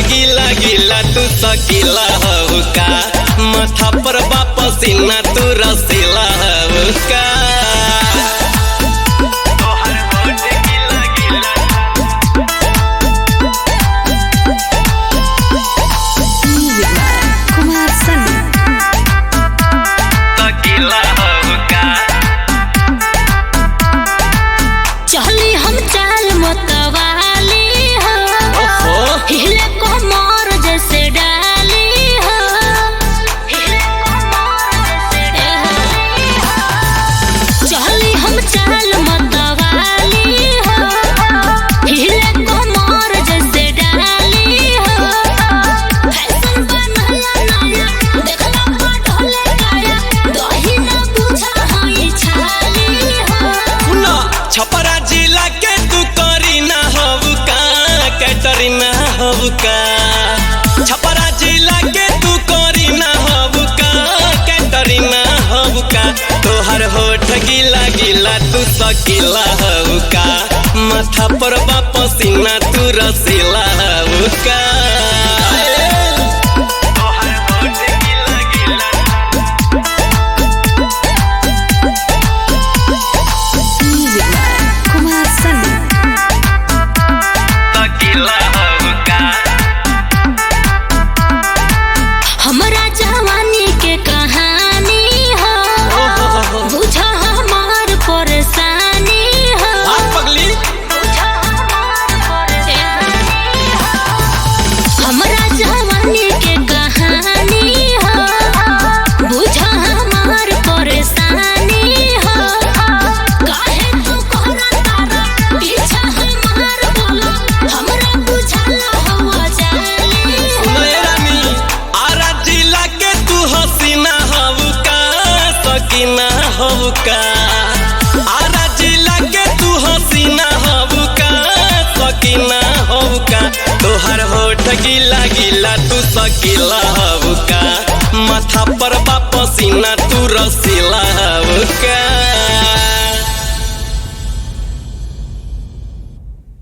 गीला गीला तू सकीला हो का, माथा पर पसीना तू रसीला हो का। छपरा जिला के तू करीना हबू का, कैटरीना हबू का। छपरा जिला के तू करीना हबू का, कैटरीना हबू का। तोहर होठ गीला गीला तू सकीला हबू का, माथा पर पसीना तू रसीला हबू का। आरा जिला के तू हसीना हबू का, सकीना हबू का। तोहर होठ गीला गीला तू सकीला